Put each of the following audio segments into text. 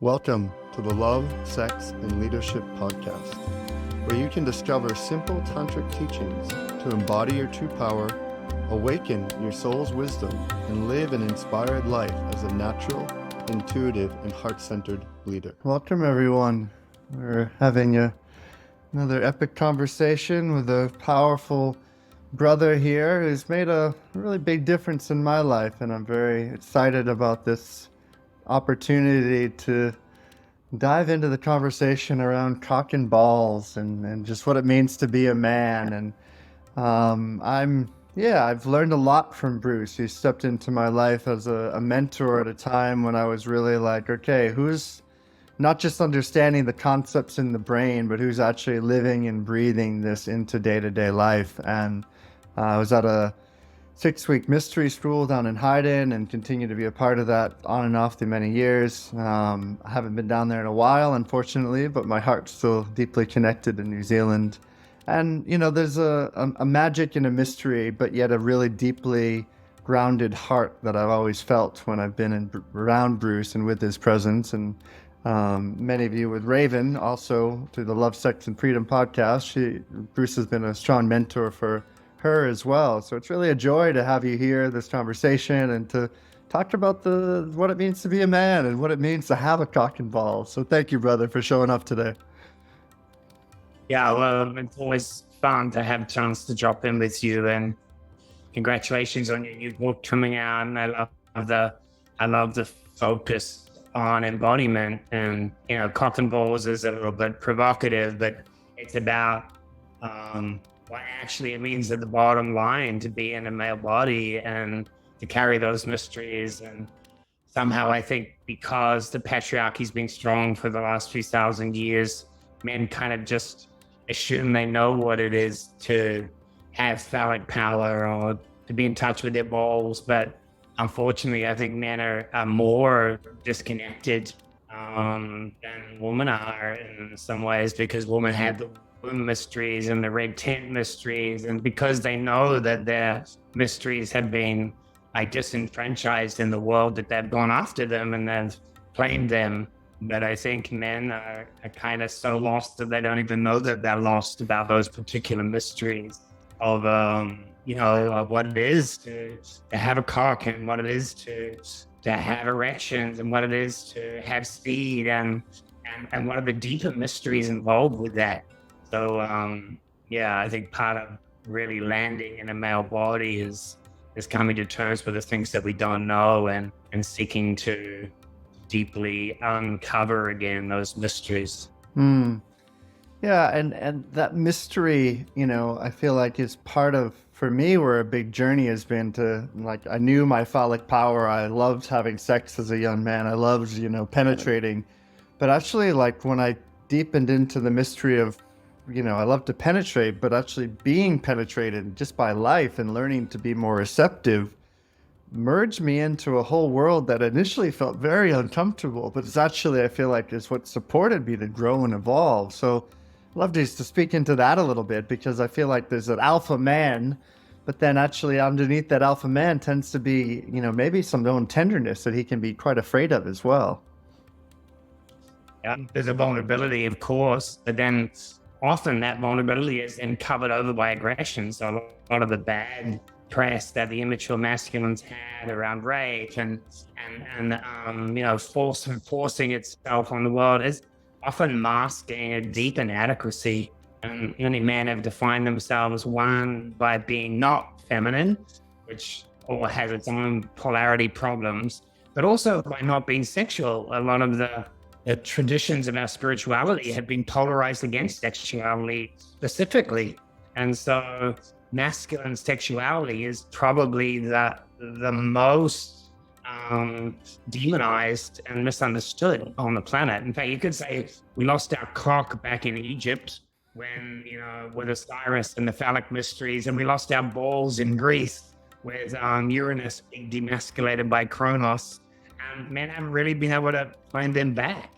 Welcome to the Love, Sex, and Leadership podcast, where you can discover simple tantric teachings to embody your true power, awaken your soul's wisdom, and live an inspired life as a natural, intuitive, and heart-centered leader. Welcome, everyone. We're having another epic conversation with a powerful brother here who's made a really big difference in my life, and I'm very excited about this opportunity to dive into the conversation around cock and balls and just what it means to be a man. And I've learned a lot from Bruce. He stepped into my life as a mentor at a time when I was really like, okay, who's not just understanding the concepts in the brain, but who's actually living and breathing this into day-to-day life. And I was at a 6-week mystery school down in Hayden and continue to be a part of that on and off through many years. I haven't been down there in a while, unfortunately, but my heart's still deeply connected to New Zealand. And, you know, there's a magic and a mystery, but yet a really deeply grounded heart that I've always felt when I've been around Bruce and with his presence. And many of you with Raven, also through the Love, Sex, and Freedom podcast, Bruce has been a strong mentor for her as well. So it's really a joy to have you here, this conversation, and to talk about what it means to be a man and what it means to have a cock and ball. So thank you, brother, for showing up today. Yeah, well, it's always fun to have a chance to drop in with you, and congratulations on your new book coming out. And I love the focus on embodiment. And you know, cock and balls is a little bit provocative, but it's about what actually it means at the bottom line to be in a male body and to carry those mysteries. And somehow I think because the patriarchy's been strong for the last few thousand years, men kind of just assume they know what it is to have phallic power or to be in touch with their balls. But unfortunately, I think men are more disconnected than women are in some ways, because women have the womb mysteries and the red tent mysteries, and because they know that their mysteries have been like disenfranchised in the world, that they've gone after them and they've claimed them. But I think men are kind of so lost that they don't even know that they're lost about those particular mysteries of of what it is to have a cock, and what it is to have erections, and what it is to have speed, and what are the deeper mysteries involved with that. So, I think part of really landing in a male body is coming to terms with the things that we don't know, and seeking to deeply uncover again those mysteries. Yeah, and that mystery, you know, I feel like is part of, for me, where a big journey has been to, like, I knew my phallic power. I loved having sex as a young man. I loved, penetrating. But actually, like, when I deepened into the mystery of, I love to penetrate, but actually being penetrated just by life and learning to be more receptive merged me into a whole world that initially felt very uncomfortable, but it's actually, I feel like, is what supported me to grow and evolve. So I'd love to speak into that a little bit, because I feel like there's an alpha man, but then actually underneath that alpha man tends to be, maybe some own tenderness that he can be quite afraid of as well. Yeah, there's a vulnerability, of course, but then often that vulnerability is then covered over by aggression. So a lot of the bad press that the immature masculines had around rape and forcing itself on the world is often masking a deep inadequacy. And many men have defined themselves, one, by being not feminine, which or has its own polarity problems, but also by not being sexual. A lot of the traditions of our spirituality have been polarized against sexuality specifically. And so masculine sexuality is probably the most demonized and misunderstood on the planet. In fact, you could say we lost our cock back in Egypt when, with Osiris and the phallic mysteries, and we lost our balls in Greece with Uranus being demasculated by Kronos. And men haven't really been able to find them back,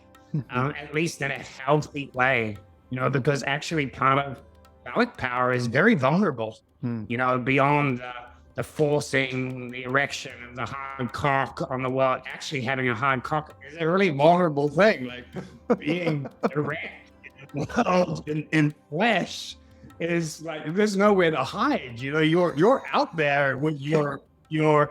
at least in a healthy way, because actually part of phallic power is very vulnerable, beyond the forcing the erection of the hard cock on the world. Actually having a hard cock is a really vulnerable thing. Like being erect in the world in flesh is like, there's nowhere to hide. You know, you're out there with your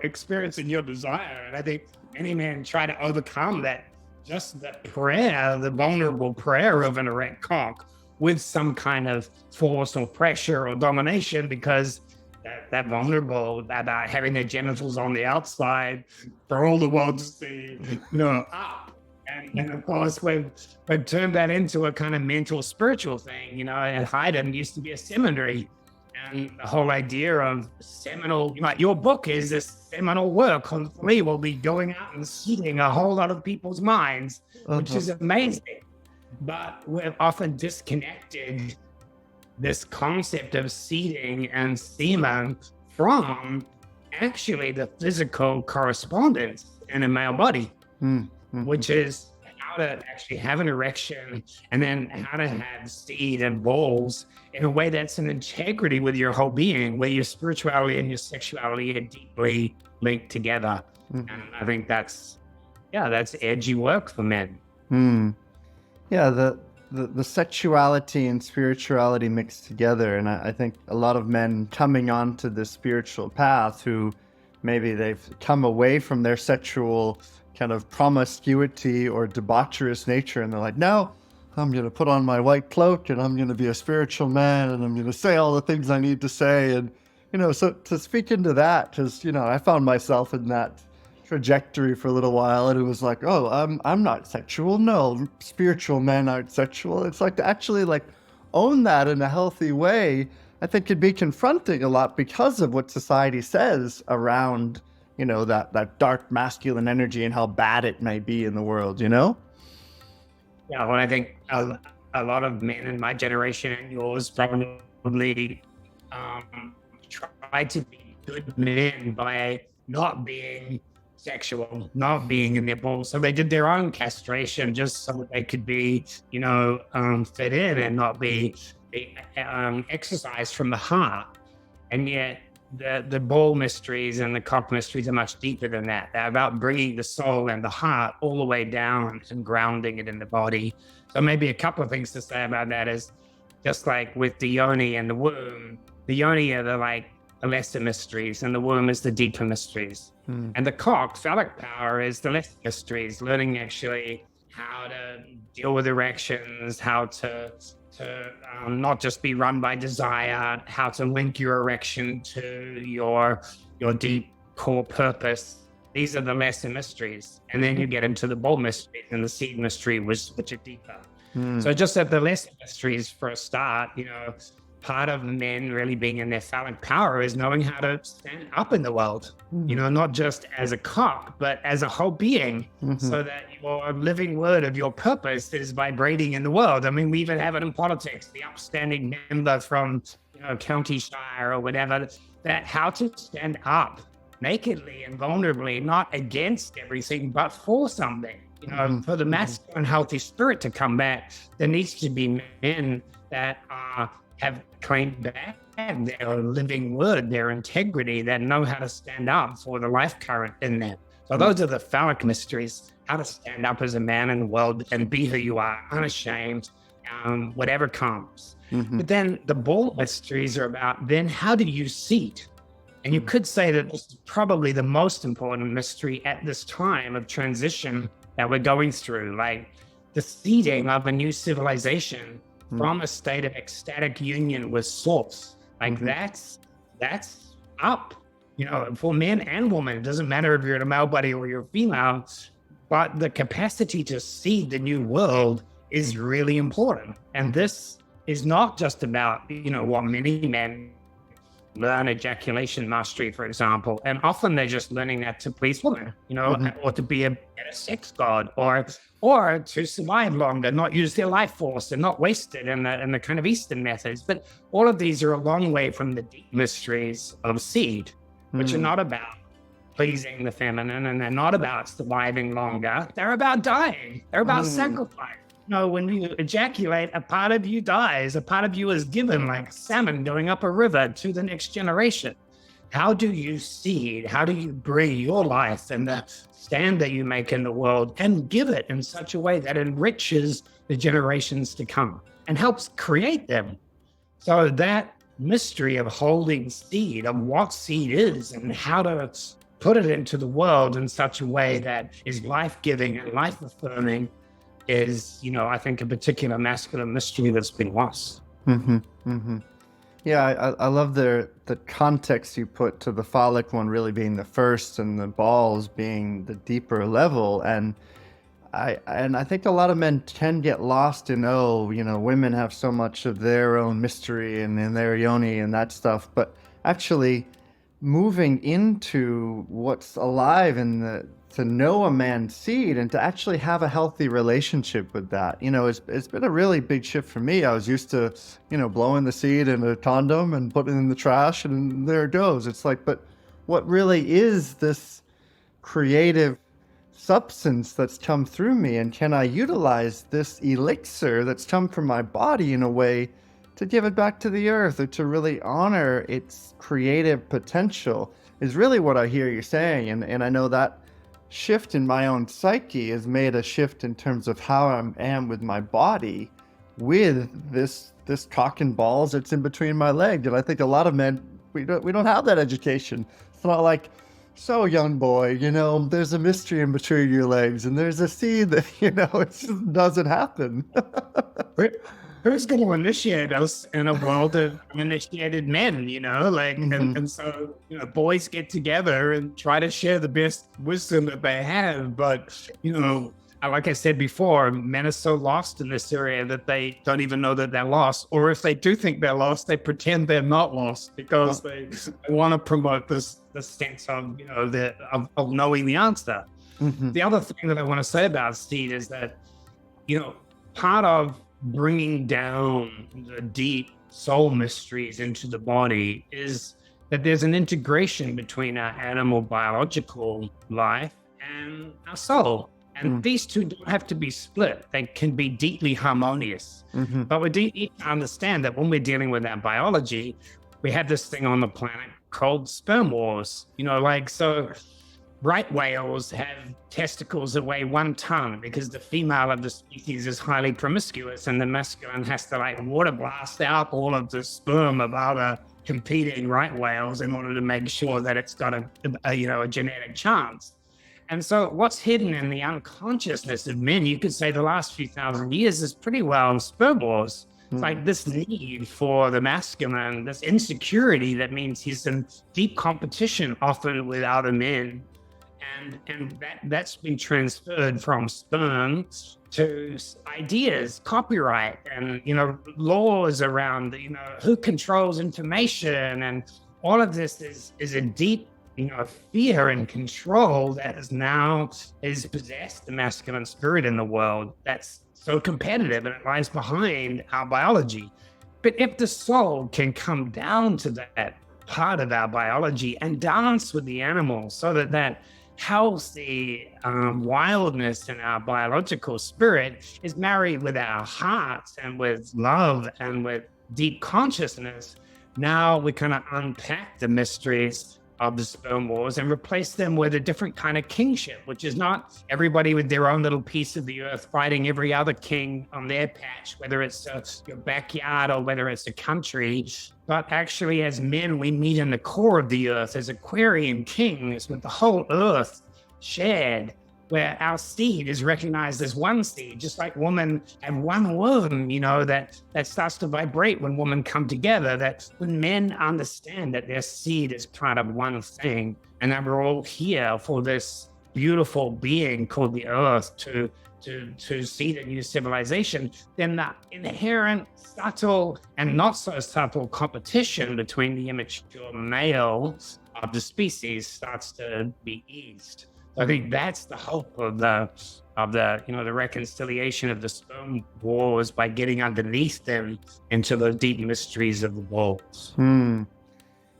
experience and your desire. And I think any man try to overcome that, just the prayer, the vulnerable prayer of an erect cock with some kind of force or pressure or domination, because that vulnerable, that having their genitals on the outside for all the world to see, you know, up. And of course, we've turned that into a kind of mental, spiritual thing. You know, at Haydn used to be a seminary. And the whole idea of seminal, like your book is this seminal work. Hopefully, will be going out and seeding a whole lot of people's minds, which is amazing. But we've often disconnected this concept of seeding and semen from actually the physical correspondence in a male body, which is how to actually have an erection and then how to have seed and balls in a way that's in integrity with your whole being, where your spirituality and your sexuality are deeply linked together. And I think that's edgy work for men. Yeah, the sexuality and spirituality mixed together. And I think a lot of men coming onto this spiritual path who maybe they've come away from their sexual kind of promiscuity or debaucherous nature, and they're like, no, I'm going to put on my white cloak and I'm going to be a spiritual man and I'm going to say all the things I need to say. And, you know, so to speak into that, because, you know, I found myself in that trajectory for a little while, and it was like, oh, I'm not sexual. No, spiritual men aren't sexual. It's like to actually like own that in a healthy way, I think could be confronting a lot because of what society says around, you know, that dark masculine energy and how bad it may be in the world, you know? Yeah, well, I think a lot of men in my generation and yours probably tried to be good men by not being sexual, not being in their balls. So they did their own castration just so that they could be, you know, fit in and not be exercised from the heart. And yet the ball mysteries and the cock mysteries are much deeper than that. They're about bringing the soul and the heart all the way down and grounding it in the body. So maybe a couple of things to say about that is, just like with the yoni and the womb, the yoni are the lesser mysteries and the womb is the deeper mysteries. And the cock, phallic power, is the lesser mysteries, learning actually how to deal with erections, how to not just be run by desire, how to link your erection to your deep core purpose. These are the lesser mysteries. And then you get into the bold mysteries and the seed mystery, which are deeper. So just at the lesser mysteries for a start, you know, part of men really being in their phallic power is knowing how to stand up in the world, you know, not just as a cock, but as a whole being, so that your living word of your purpose is vibrating in the world. I mean, we even have it in politics, the upstanding member from, you know, county shire or whatever, that how to stand up nakedly and vulnerably, not against everything, but for something. You know, for the masculine healthy spirit to come back, there needs to be men that have claimed back their living word, their integrity, that know how to stand up for the life current in them. So those are the phallic mysteries, how to stand up as a man in the world and be who you are, unashamed, whatever comes. But then the ball mysteries are about, then how do you seed? And you could say that this is probably the most important mystery at this time of transition that we're going through, like the seeding of a new civilization from a state of ecstatic union with source. Like that's up, you know, for men and women. It doesn't matter if you're in a male body or you're female, but the capacity to seed the new world is really important. And this is not just about, you know, what many men learn ejaculation mastery, for example. And often they're just learning that to please women, you know, or to be a better sex god, or to survive longer, not use their life force and not waste it in the kind of Eastern methods. But all of these are a long way from the deep mysteries of seed, which are not about pleasing the feminine, and they're not about surviving longer. They're about dying. They're about sacrifice. You know, when you ejaculate, a part of you dies. A part of you is given, like salmon going up a river to the next generation. how do you seed? How do you bring your life and the stand that you make in the world and give it in such a way that enriches the generations to come and helps create them? So that mystery of holding seed, of what seed is and how to put it into the world in such a way that is life-giving and life-affirming is, I think a particular masculine mystery that's been lost. Mm-hmm. Mm-hmm. Yeah, I love the context you put to the phallic one really being the first and the balls being the deeper level. And I think a lot of men can get lost in, women have so much of their own mystery and in their yoni and that stuff. But actually moving into what's alive in to know a man's seed and to actually have a healthy relationship with that, it's been a really big shift for me. I was used to, blowing the seed in a condom and putting it in the trash and there it goes. It's like, but what really is this creative substance that's come through me, and can I utilize this elixir that's come from my body in a way to give it back to the earth or to really honor its creative potential is really what I hear you saying. And I know that shift in my own psyche has made a shift in terms of how I am with my body with this cock and balls that's in between my legs. And I think a lot of men, we don't have that education. It's not like, so young boy, there's a mystery in between your legs and there's a seed that, it just doesn't happen. Who's going to initiate us in a world of initiated men, and so, boys get together and try to share the best wisdom that they have. But, like I said before, men are so lost in this area that they don't even know that they're lost. Or if they do think they're lost, they pretend they're not lost because they want to promote this sense of, of knowing the answer. Mm-hmm. The other thing that I want to say about seed is that, part of bringing down the deep soul mysteries into the body is that there's an integration between our animal biological life and our soul. And these two don't have to be split. They can be deeply harmonious. Mm-hmm. But we need to understand that when we're dealing with our biology, we have this thing on the planet called sperm wars. So right whales have testicles that weigh 1 ton because the female of the species is highly promiscuous and the masculine has to water blast out all of the sperm of other competing right whales in order to make sure that it's got a genetic chance. And so what's hidden in the unconsciousness of men, you could say the last few thousand years, is pretty well sperm wars. It's like this need for the masculine, this insecurity that means he's in deep competition often with other men. And that's been transferred from sperm to ideas, copyright, and, laws around, who controls information. And all of this is a deep, fear and control that is possessed the masculine spirit in the world that's so competitive, and it lies behind our biology. But if the soul can come down to that part of our biology and dance with the animals so that healthy wildness in our biological spirit is married with our hearts and with love and with deep consciousness, now we kind of unpack the mysteries of the sperm wars and replace them with a different kind of kingship, which is not everybody with their own little piece of the earth fighting every other king on their patch, whether it's your backyard or whether it's a country. But actually, as men, we meet in the core of the earth as Aquarian kings with the whole earth shared, where our seed is recognized as one seed, just like women have one womb, that starts to vibrate when women come together, that when men understand that their seed is part of one thing, and that we're all here for this beautiful being called the earth to seed a new civilization, then the inherent subtle and not so subtle competition between the immature males of the species starts to be eased. I think that's the hope of the reconciliation of the sperm wars, by getting underneath them into the deep mysteries of the walls.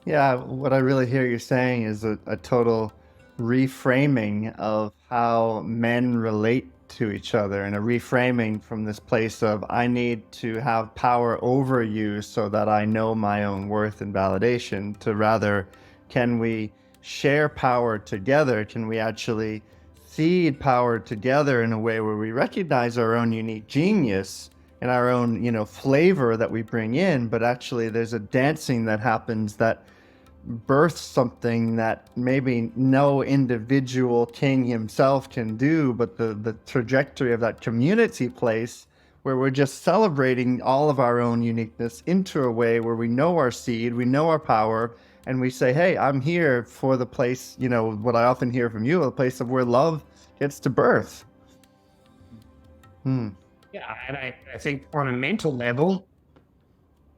Yeah, what I really hear you saying is a total reframing of how men relate to each other, and a reframing from this place of I need to have power over you so that I know my own worth and validation, to rather Can we share power together? Can we actually seed power together in a way where we recognize our own unique genius and our own, flavor that we bring in, but actually there's a dancing that happens that births something that maybe no individual king himself can do, but the trajectory of that community place where we're just celebrating all of our own uniqueness into a way where we know our seed, we know our power, and we say, hey, I'm here for the place, what I often hear from you, a place of where love gets to birth. Yeah, and I think on a mental level,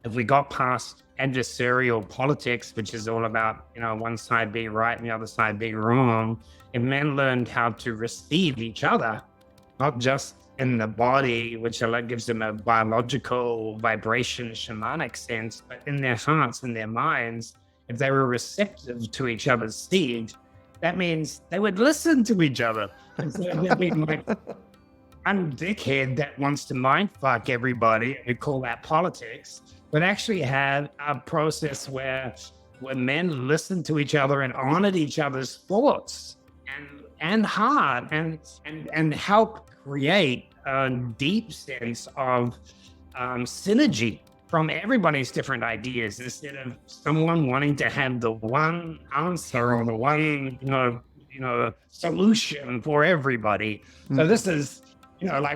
if we got past adversarial politics, which is all about, one side being right and the other side being wrong, if men learned how to receive each other, not just in the body, which gives them a biological vibration, shamanic sense, but in their hearts and their minds, if they were receptive to each other's seed, that means they would listen to each other. Instead of being like, I'm a dickhead that wants to mind fuck everybody, we call that politics, but actually had a process where men listened to each other and honored each other's thoughts and heart and help create a deep sense of synergy from everybody's different ideas, instead of someone wanting to have the one answer or the one solution for everybody. So this is,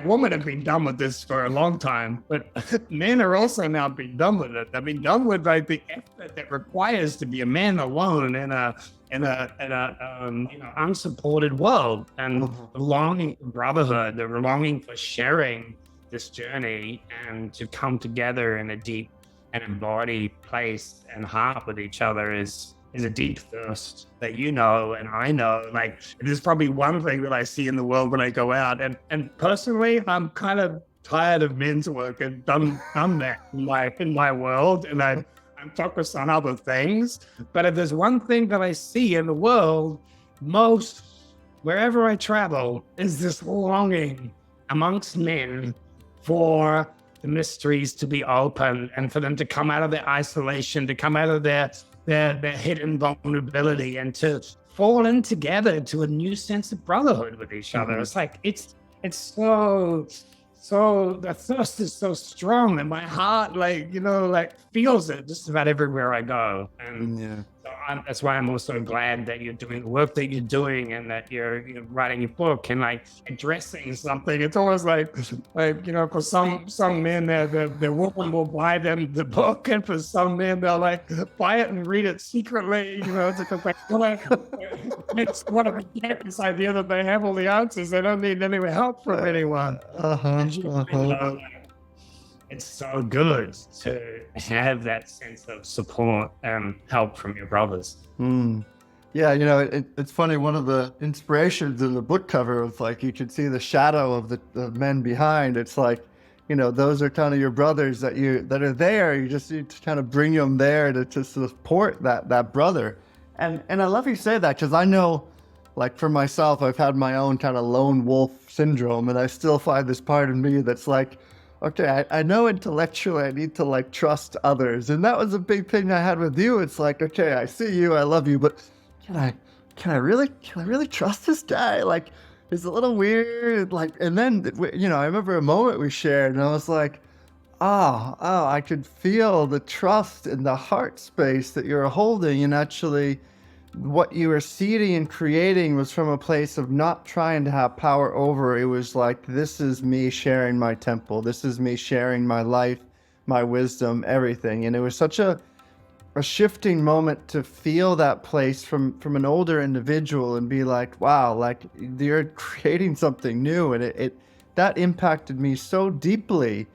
women have been done with this for a long time, but men are also now being done with it. They've been done with the effort that requires to be a man alone in a unsupported world, and the longing for brotherhood, the longing for sharing this journey and to come together in a deep and embodied place and heart with each other is a deep thirst that and I know. Like, it is probably one thing that I see in the world when I go out, and personally I'm kind of tired of men's work and done that in my world, and I'm focused on other things. But if there's one thing that I see in the world most wherever I travel, is this longing amongst men for the mysteries to be open and for them to come out of their isolation, to come out of their hidden vulnerability, and to fall in together to a new sense of brotherhood with each other. It's like, it's so the thirst is so strong that my heart feels it just about everywhere I go. And so that's why I'm also glad that you're doing the work that you're doing, and that you're writing your book and addressing something. It's almost for some men, their woman will buy them the book, and for some men they'll buy it and read it secretly. It's one of the get this idea that they have all the answers. They don't need any help from anyone. It's so good to have that sense of support and help from your brothers. Yeah, it's funny. One of the inspirations in the book cover was you could see the shadow of the men behind. It's those are kind of your brothers that are there. You just need to kind of bring them there to support that brother. And I love you say that, because I know, for myself, I've had my own kind of lone wolf syndrome, and I still find this part of me that's okay, I know intellectually I need to trust others. And that was a big thing I had with you. It's okay, I see you, I love you, but can I really trust this guy? It's a little weird. And then, I remember a moment we shared, and I was I could feel the trust in the heart space that you're holding. And actually, what you were seeding and creating was from a place of not trying to have power over. It was this is me sharing my temple. This is me sharing my life, my wisdom, everything. And it was such a shifting moment to feel that place from an older individual and be wow, you're creating something new. And that impacted me so deeply,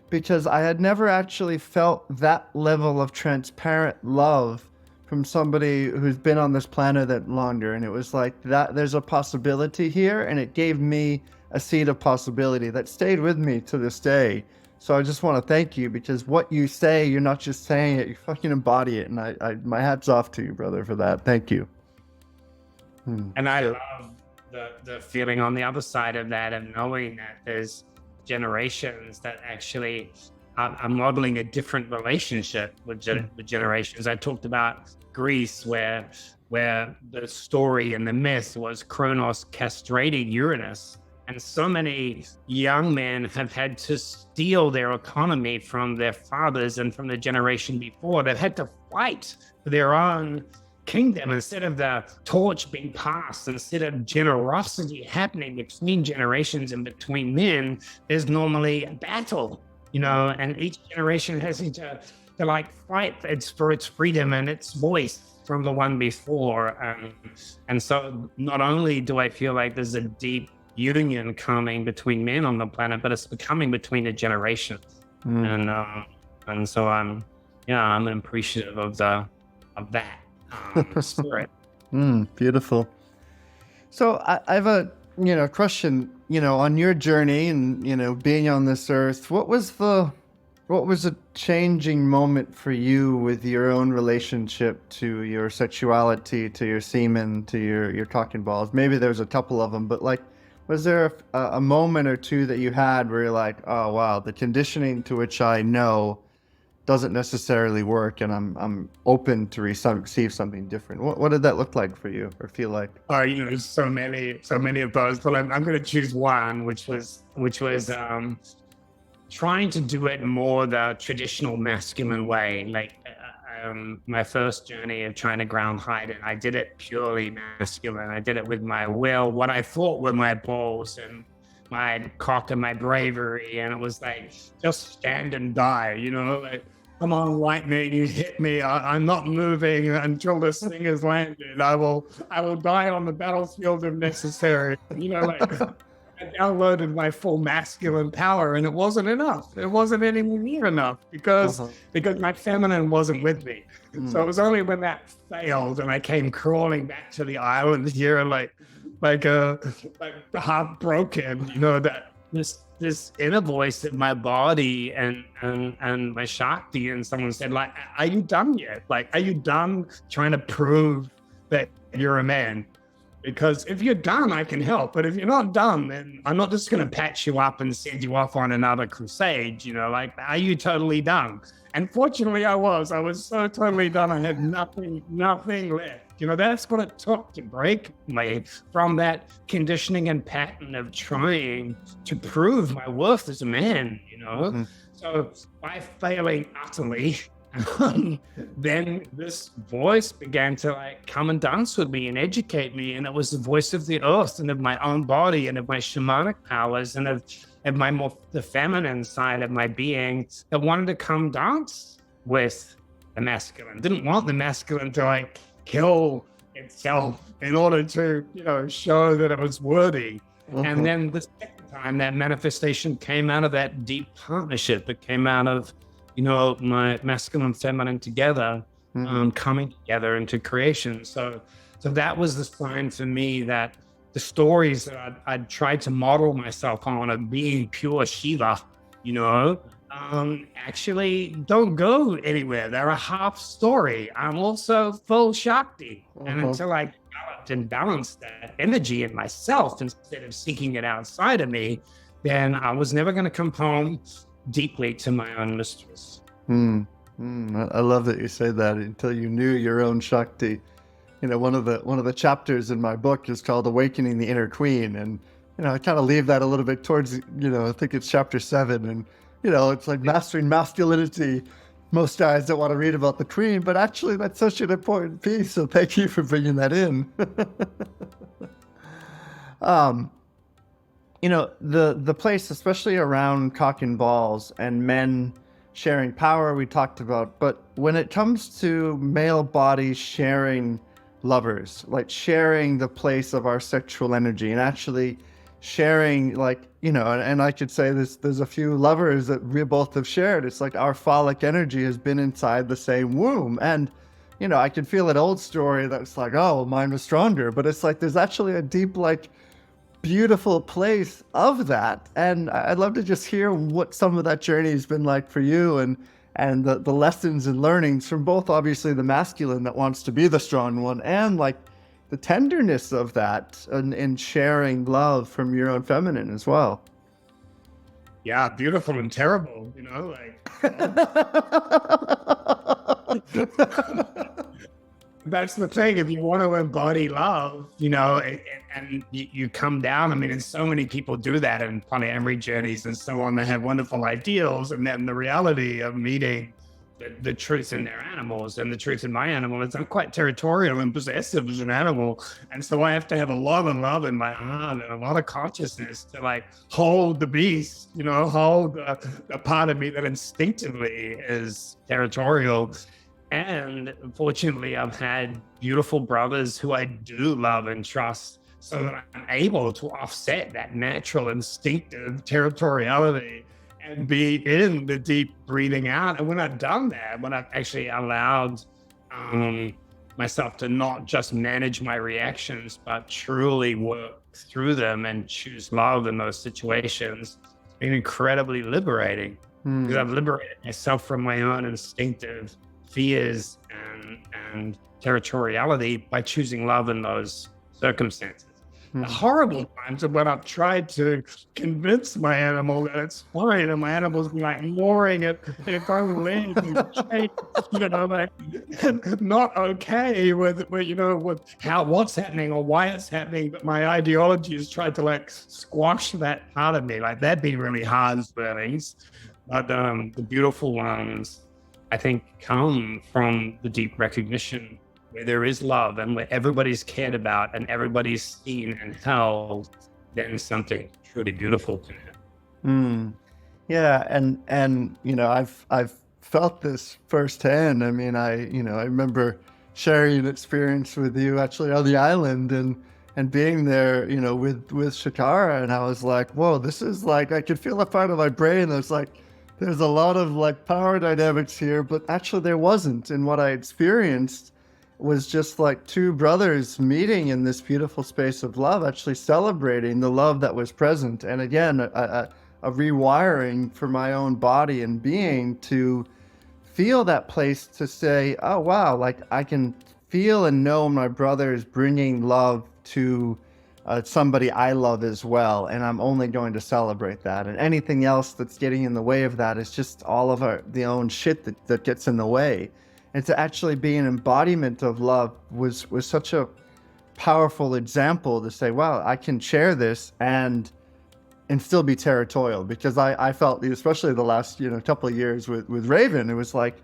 because I had never actually felt that level of transparent love from somebody who's been on this planet that longer. And it was that there's a possibility here, and it gave me a seed of possibility that stayed with me to this day. So I just want to thank you, because what you say, you're not just saying it, you fucking embody it. And I my hat's off to you, brother, for that. Thank you. And I love the feeling on the other side of that, of knowing that there's generations that actually are modeling a different relationship with generations. I talked about Greece, where the story and the myth was Kronos castrating Uranus. And so many young men have had to steal their economy from their fathers and from the generation before. They've had to fight for their own kingdom instead of the torch being passed, instead of generosity happening between generations and between men. There's normally a battle, and each generation has to like fight for its freedom and its voice from the one before. And so not only do I feel like there's a deep union coming between men on the planet, but it's becoming between the generations. And so I'm appreciative of that spirit. Beautiful. So I have a question, on your journey and being on this earth, what was a changing moment for you with your own relationship to your sexuality, to your semen, to your cock and balls? Maybe there's a couple of them, but like, was there a moment or two that you had where you're like, oh wow, the conditioning to which I know doesn't necessarily work, and I'm open to receive something different? What did that look like for you, or feel like? So many of those, but I'm going to choose one, which was trying to do it more the traditional masculine way. Like my first journey of trying to ground height, and I did it purely masculine. I did it with my will, what I thought were my balls and my cock and my bravery, and it was like, just stand and die, like, come on, lightning, you hit me. I'm not moving until this thing is landed. I will die on the battlefield if necessary. I downloaded my full masculine power, and it wasn't enough. It wasn't anywhere near enough because my feminine wasn't with me. So it was only when that failed and I came crawling back to the island here, like heartbroken, that this inner voice in my body and my Shakti, and someone said, like, are you done yet? Like, are you done trying to prove that you're a man? Because if you're done, I can help. But if you're not done, then I'm not just going to patch you up and send you off on another crusade. Like, are you totally done? And fortunately, I was so totally done. I had nothing left. That's what it took to break me from that conditioning and pattern of trying to prove my worth as a man, So by failing utterly, then this voice began to like come and dance with me and educate me, and it was the voice of the earth and of my own body and of my shamanic powers and of the feminine side of my being that wanted to come dance with the masculine. Didn't want the masculine to like kill itself in order to show that it was worthy. And then the second time, that manifestation came out of that deep partnership. It came out of my masculine and feminine together, coming together into creation. So that was the sign for me that the stories that I'd tried to model myself on of being pure Shiva, actually don't go anywhere. They're a half story. I'm also full Shakti. And until I developed and balanced that energy in myself instead of seeking it outside of me, then I was never going to come home deeply to my own mistress. I love that you say that, until you knew your own Shakti. One of the chapters in my book is called Awakening the Inner Queen, and I kind of leave that a little bit towards I think it's chapter 7, and it's like mastering masculinity. Most guys don't want to read about the queen, but actually that's such an important piece, so thank you for bringing that in. The place, especially around cock and balls and men sharing power, we talked about, but when it comes to male bodies sharing lovers, like sharing the place of our sexual energy and actually sharing, like, and I could say there's a few lovers that we both have shared. It's like our phallic energy has been inside the same womb. And, I can feel an old story that's like, oh, mine was stronger, but it's like, there's actually a deep, like, beautiful place of that. And I'd love to just hear what some of that journey has been like for you, and the lessons and learnings from both, obviously the masculine that wants to be the strong one, and like the tenderness of that and sharing love from your own feminine as well. yeah, beautiful and terrible, that's the thing. If you want to embody love, and you come down, I mean, and so many people do that in polyamory journeys and so on. They have wonderful ideals, and then the reality of meeting the truth in their animals and the truth in my animal is I'm quite territorial and possessive as an animal. And so I have to have a lot of love in my heart and a lot of consciousness to like hold the beast, hold the part of me that instinctively is territorial. And fortunately, I've had beautiful brothers who I do love and trust so that I'm able to offset that natural instinctive territoriality and be in the deep breathing out. And when I've done that, when I've actually allowed myself to not just manage my reactions, but truly work through them and choose love in those situations, it's been incredibly liberating because I've liberated myself from my own instinctive fears and territoriality by choosing love in those circumstances. The horrible times are when I've tried to convince my animal that it's fine, and my animal's like roaring at its own legs, like not okay with what's happening or why it's happening. But my ideology has tried to like squash that part of me. Like that'd be really hard learnings, but the beautiful ones, I think, come from the deep recognition where there is love and where everybody's cared about and everybody's seen and held, then something truly beautiful can happen. Yeah, and I've felt this firsthand. I mean, I remember sharing an experience with you actually on the island and being there, with Shakara, and I was like, whoa, this is like I could feel a part of my brain that's like there's a lot of like power dynamics here, but actually there wasn't. And what I experienced was just like two brothers meeting in this beautiful space of love, actually celebrating the love that was present. And again, a rewiring for my own body and being to feel that place to say, oh, wow, like I can feel and know my brother is bringing love to somebody I love as well. And I'm only going to celebrate that. And anything else that's getting in the way of that is just all of the own shit that gets in the way. And to actually be an embodiment of love was such a powerful example to say, wow, I can share this and still be territorial. Because I felt, especially the last couple of years with Raven, it was like,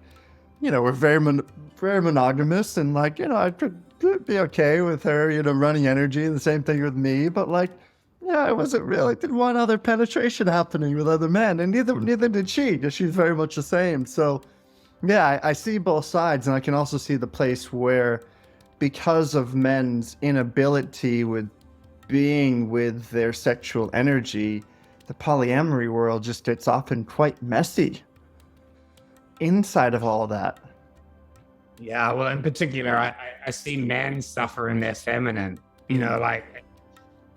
we're very monogamous, and like I could be okay with her running energy, and the same thing with me. But like, I wasn't really didn't want other penetration happening with other men, and neither did she, because she's very much the same. So. Yeah, I see both sides, and I can also see the place where, because of men's inability with being with their sexual energy, the polyamory world just gets often quite messy inside of all that. Yeah, well, in particular, I see men suffer in their feminine, like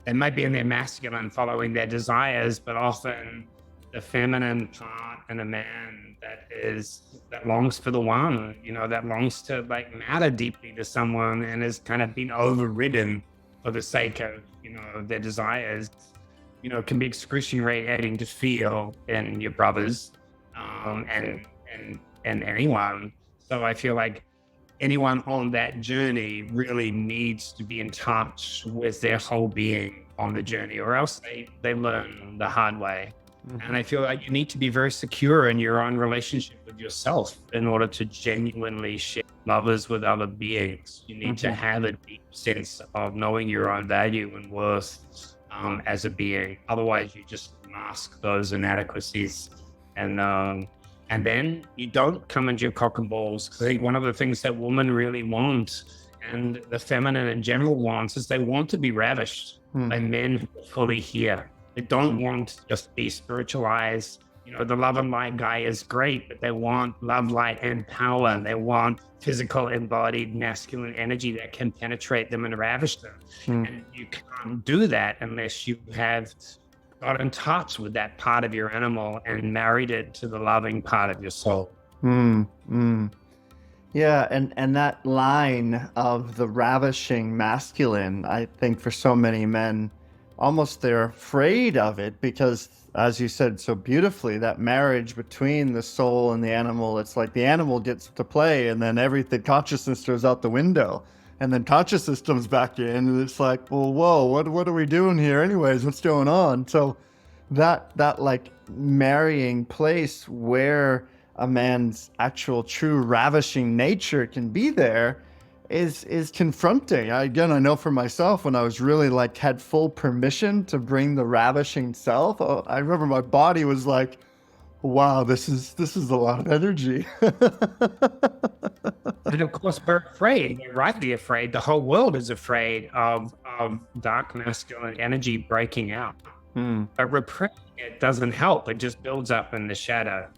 they might be in their masculine following their desires, but often the feminine part in a man that longs for the one, that longs to like matter deeply to someone and has kind of been overridden for the sake of, their desires, can be excruciating to feel in your brothers, and anyone. So I feel like anyone on that journey really needs to be in touch with their whole being on the journey, or else they learn the hard way. And I feel like you need to be very secure in your own relationship with yourself in order to genuinely share lovers with other beings. You need to have a deep sense of knowing your own value and worth as a being. Otherwise, you just mask those inadequacies. And then you don't come into your cock and balls. I think one of the things that women really want, and the feminine in general wants, is they want to be ravished by men who are fully here. They don't want to just be spiritualized. The love and light guy is great, but they want love, light, and power. They want physical, embodied, masculine energy that can penetrate them and ravish them. And you can't do that unless you have got in touch with that part of your animal and married it to the loving part of your soul. Yeah, and that line of the ravishing masculine, I think for so many men almost they're afraid of it because, as you said so beautifully, that marriage between the soul and the animal, it's like the animal gets to play and then everything, consciousness goes out the window. And then consciousness comes back in, and it's like, well, whoa, what are we doing here anyways? What's going on? So that like marrying place where a man's actual true ravishing nature can be there is confronting. Again, I know for myself, when I was really like had full permission to bring the ravishing self, I remember my body was like, wow, this is a lot of energy. And of course, we're afraid. We're rightly afraid. The whole world is afraid of dark masculine energy breaking out. But repressing it doesn't help. It just builds up in the shadow.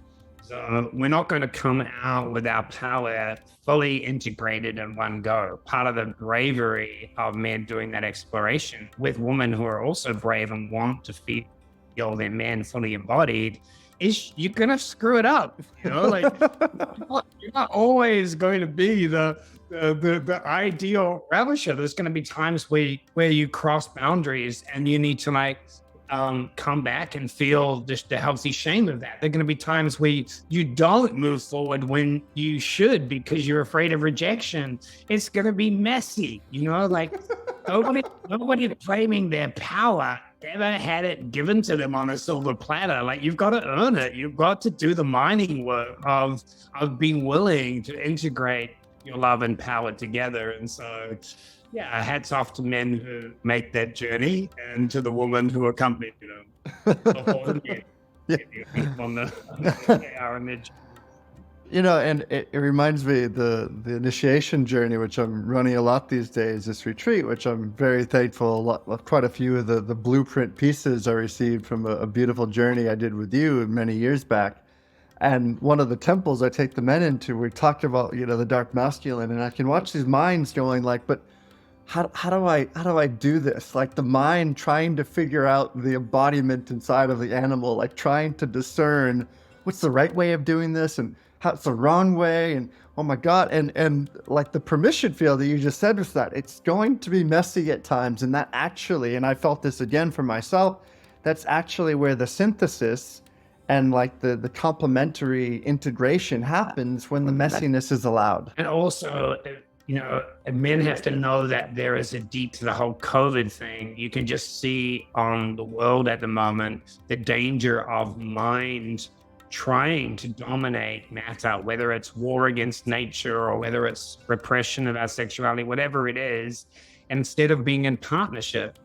So we're not going to come out with our power fully integrated in one go. Part of the bravery of men doing that exploration with women who are also brave and want to feel their man fully embodied is you're going to screw it up. You know, like you're not always going to be the ideal ravisher. There's going to be times where you cross boundaries and you need to like come back and feel just the healthy shame of that. There are going to be times where you don't move forward when you should because you're afraid of rejection. It's going to be messy, you know, like nobody claiming their power ever had it given to them on a silver platter. Like you've got to earn it. You've got to do the mining work of being willing to integrate your love and power together. And so yeah, hats off to men who make that journey and to the women who accompany them. On our image. You know, and it reminds me the initiation journey, which I'm running a lot these days, this retreat, which I'm very thankful. Quite a few of the blueprint pieces I received from a beautiful journey I did with you many years back. And one of the temples I take the men into, we talked about, you know, the dark masculine, and I can watch these minds going like, but how do I do this? Like the mind trying to figure out the embodiment inside of the animal, like trying to discern what's the right way of doing this and how's the wrong way. And oh my God. And like the permission field that you just said with that, it's going to be messy at times. And that actually, and I felt this again for myself, that's actually where the synthesis and like the complementary integration happens when the messiness is allowed. And also, you know, men have to know that there is a deep to the whole COVID thing. You can just see on the world at the moment, the danger of mind trying to dominate matter, whether it's war against nature or whether it's repression of our sexuality, whatever it is, instead of being in partnership.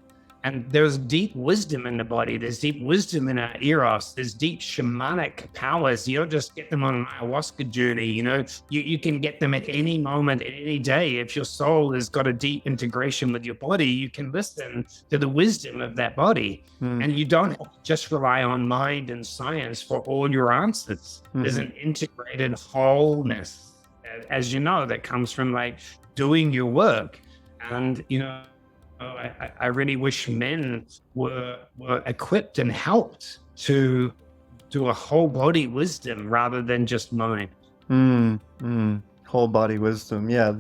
And there's deep wisdom in the body. There's deep wisdom in our eros. There's deep shamanic powers. You don't just get them on an ayahuasca journey. You know, you can get them at any moment, at any day. If your soul has got a deep integration with your body, you can listen to the wisdom of that body. And you don't have to just rely on mind and science for all your answers. There's an integrated wholeness, as you know, that comes from like doing your work. And, you know, I really wish men were equipped and helped to do a whole body wisdom rather than just mind. Whole body wisdom. Yeah,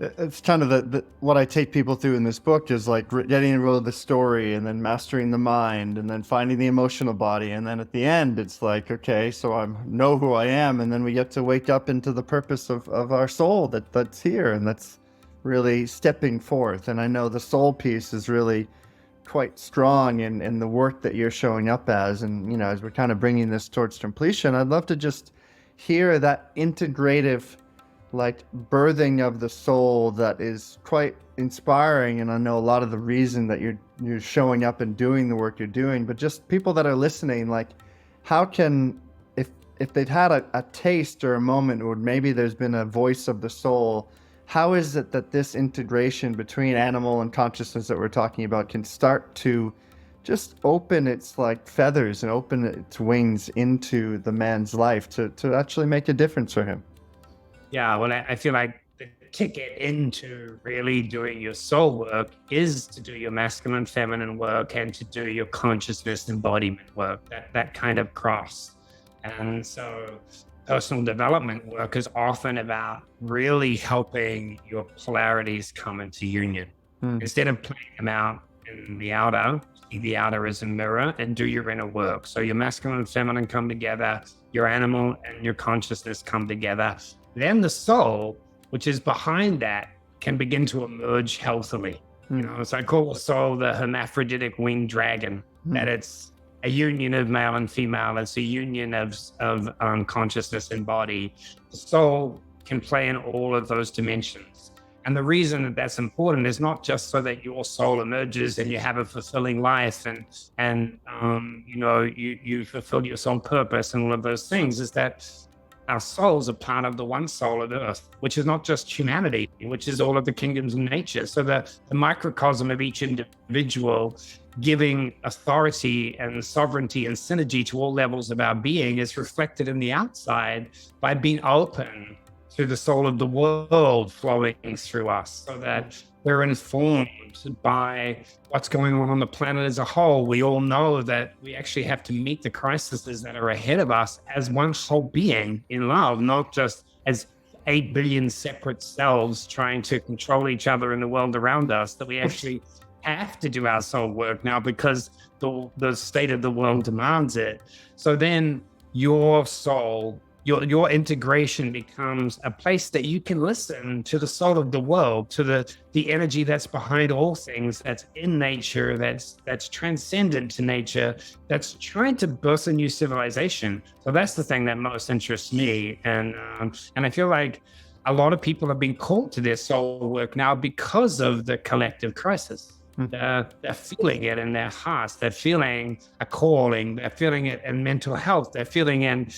it's kind of what I take people through in this book is like getting rid of the story and then mastering the mind and then finding the emotional body. And then at the end, it's like, okay, so I know who I am. And then we get to wake up into the purpose of our soul that's here. And that's really stepping forth. And I know the soul piece is really quite strong in the work that you're showing up as. And, you know, as we're kind of bringing this towards completion, I'd love to just hear that integrative, like birthing of the soul that is quite inspiring. And I know a lot of the reason that you're showing up and doing the work you're doing, but just people that are listening, like how can, if they've had a taste or a moment where maybe there's been a voice of the soul, how is it that this integration between animal and consciousness that we're talking about can start to just open its like feathers and open its wings into the man's life to actually make a difference for him? Yeah, well, I feel like the ticket into really doing your soul work is to do your masculine, feminine work and to do your consciousness embodiment work, that kind of cross. And so personal development work is often about really helping your polarities come into union. Instead of playing them out in the outer, see the outer as a mirror, and do your inner work. So your masculine and feminine come together, your animal and your consciousness come together. Then the soul, which is behind that, can begin to emerge healthily. So I call the soul the hermaphroditic winged dragon, that it's a union of male and female. It's a union of consciousness and body. The soul can play in all of those dimensions. And the reason that that's important is not just so that your soul emerges and you have a fulfilling life and you fulfill your soul purpose and all of those things, is that our souls are part of the one soul of earth, which is not just humanity, which is all of the kingdoms of nature. So the microcosm of each individual giving authority and sovereignty and synergy to all levels of our being is reflected in the outside by being open to the soul of the world flowing through us, so that we're informed by what's going on the planet as a whole. We all know that we actually have to meet the crises that are ahead of us as one whole being in love, not just as 8 billion separate selves trying to control each other in the world around us, that we actually have to do our soul work now because the state of the world demands it. So then your soul, your integration becomes a place that you can listen to the soul of the world, to the energy that's behind all things, that's in nature, that's transcendent to nature, that's trying to birth a new civilization. So that's the thing that most interests me. And I feel like a lot of people have been called to their soul work now because of the collective crisis. They're feeling it in their hearts. They're feeling a calling. They're feeling it in mental health. They're feeling in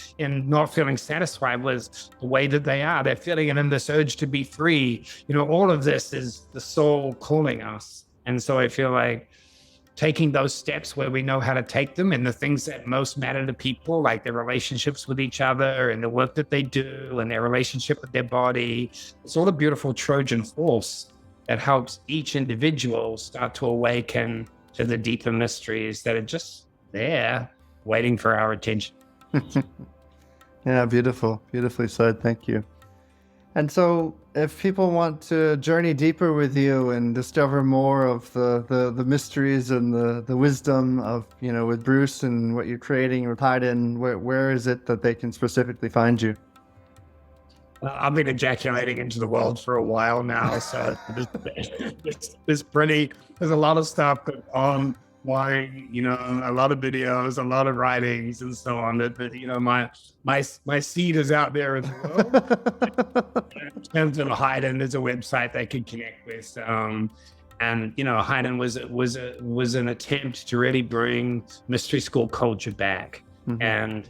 not feeling satisfied with the way that they are. They're feeling it in this urge to be free. All of this is the soul calling us. And so I feel like taking those steps where we know how to take them, and the things that most matter to people, like their relationships with each other and the work that they do and their relationship with their body, it's all a beautiful Trojan horse that helps each individual start to awaken to the deeper mysteries that are just there waiting for our attention. Yeah, beautiful. Beautifully said. Thank you. And so if people want to journey deeper with you and discover more of the mysteries and the wisdom of, with Bruce and what you're creating with Haydn, where is it that they can specifically find you? I've been ejaculating into the world for a while now, so there's a lot of stuff on why, a lot of videos, a lot of writings and so on, that my seed is out there in the world. In terms of Haydn, there's a website they could connect with. And Haydn was an attempt to really bring mystery school culture back. And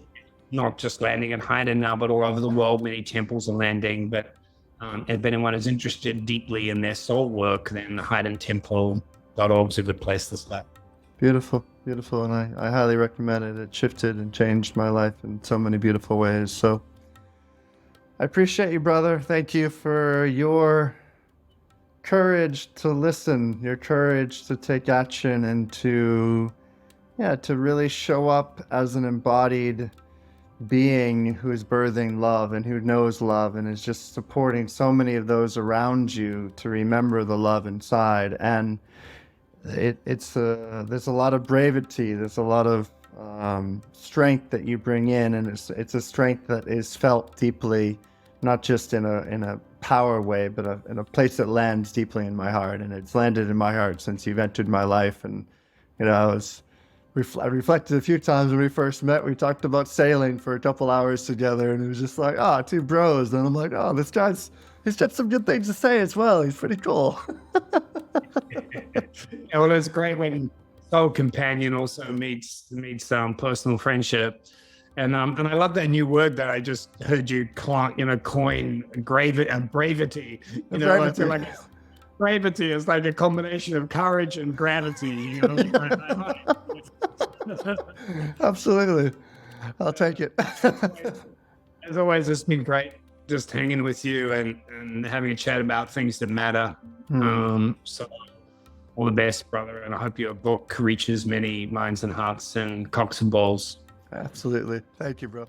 not just landing in Haydn now, but all over the world, many temples are landing. But if anyone is interested deeply in their soul work, then haydntemple.org is a good place to start. Beautiful, beautiful. And I highly recommend it. It shifted and changed my life in so many beautiful ways. So I appreciate you, brother. Thank you for your courage to listen, your courage to take action, and to really show up as an embodied being who is birthing love and who knows love and is just supporting so many of those around you to remember the love inside. And there's a lot of bravety, there's a lot of strength that you bring in, and it's a strength that is felt deeply, not just in a power way, but in a place that lands deeply in my heart. And it's landed in my heart since you've entered my life. And I reflected a few times when we first met. We talked about sailing for a couple hours together, and it was just like, two bros. And I'm like, he's got some good things to say as well. He's pretty cool. Well, it's great when soul companion also meets personal friendship. And I love that new word that I just heard you coin, bravety. Bravety is like a combination of courage and gratitude. Absolutely. I'll take it. As always, it's been great just hanging with you and having a chat about things that matter. So all the best, brother. And I hope your book reaches many minds and hearts and cocks and balls. Absolutely. Thank you, bro.